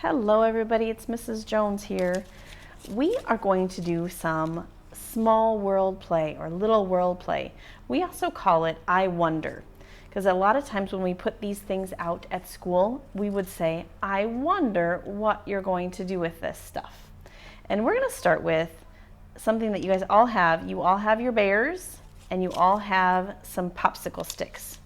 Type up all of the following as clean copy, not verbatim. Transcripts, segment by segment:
Hello everybody, it's Mrs. Jones here. We are going to do some small world play or little world play. We also call it I wonder, because a lot of times when we put these things out at school, we would say, I wonder what you're going to do with this stuff. And we're going to start with something that you guys all have. You all have your bears and you all have some popsicle sticks.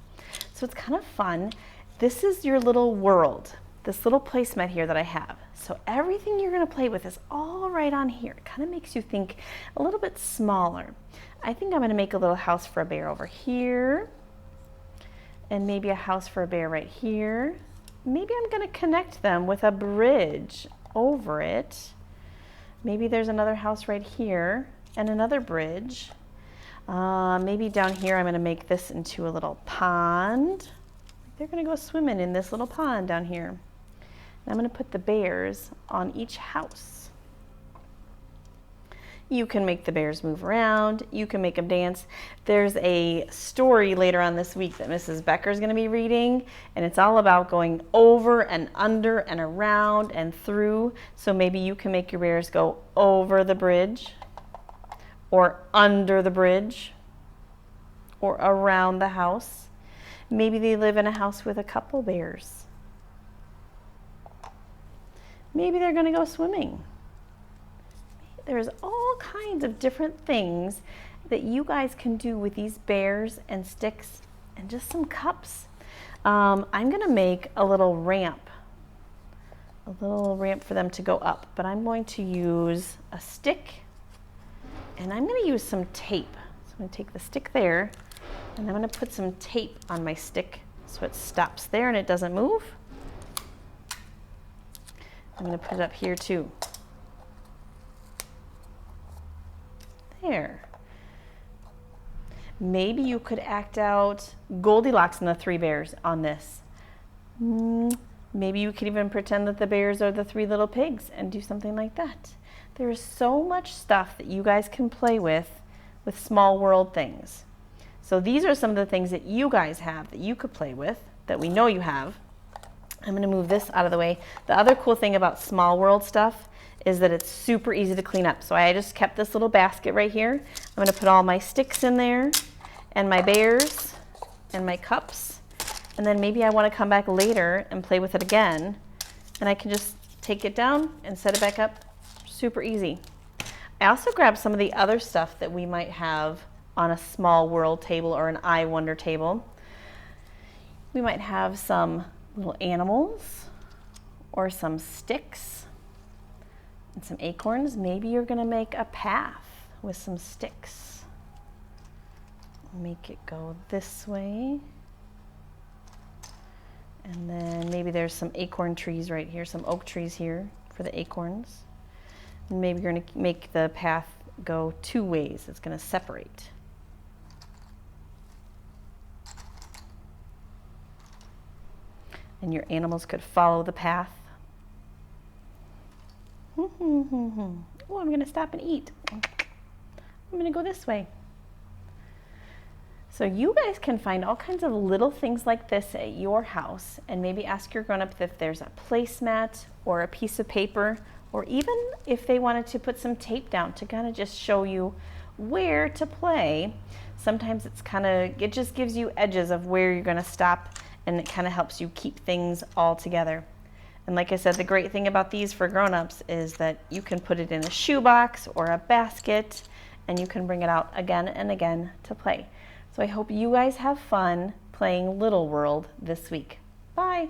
So it's kind of fun. This is your little world. This little placemat here that I have. So everything you're going to play with is all right on here. It kind of makes you think a little bit smaller. I think I'm going to make a little house for a bear over here. And maybe a house for a bear right here. Maybe I'm going to connect them with a bridge over it. Maybe there's another house right here and another bridge. Maybe down here I'm going to make this into a little pond. They're going to go swimming in this little pond down here. I'm going to put the bears on each house. You can make the bears move around. You can make them dance. There's a story later on this week that Mrs. Becker is going to be reading, and it's all about going over and under and around and through. So maybe you can make your bears go over the bridge or under the bridge or around the house. Maybe they live in a house with a couple bears. Maybe they're going to go swimming. There's all kinds of different things that you guys can do with these bears and sticks and just some cups. I'm going to make a little ramp for them to go up, but I'm going to use a stick and I'm going to use some tape. So I'm going to take the stick there and I'm going to put some tape on my stick so it stops there and it doesn't move. I'm going to put it up here too. There. Maybe you could act out Goldilocks and the Three Bears on this. Maybe you could even pretend that the bears are the three little pigs and do something like that. There is so much stuff that you guys can play with small world things. So these are some of the things that you guys have that you could play with, that we know you have. I'm going to move this out of the way. The other cool thing about small world stuff is that it's super easy to clean up. So I just kept this little basket right here. I'm going to put all my sticks in there and my bears and my cups. And then maybe I want to come back later and play with it again. And I can just take it down and set it back up. Super easy. I also grabbed some of the other stuff that we might have on a small world table or an I wonder table. We might have some little animals or some sticks and some acorns. Maybe you're going to make a path with some sticks. Make it go this way. And then maybe there's some acorn trees right here, some oak trees here for the acorns. And maybe you're going to make the path go two ways. It's going to separate. And your animals could follow the path. Oh, I'm going to stop and eat. I'm going to go this way. So you guys can find all kinds of little things like this at your house and maybe ask your grown-up if there's a placemat or a piece of paper, or even if they wanted to put some tape down to kind of just show you where to play. Sometimes it just gives you edges of where you're going to stop, and it kind of helps you keep things all together. And like I said, the great thing about these for grown-ups is that you can put it in a shoebox or a basket, and you can bring it out again and again to play. So I hope you guys have fun playing Little World this week. Bye.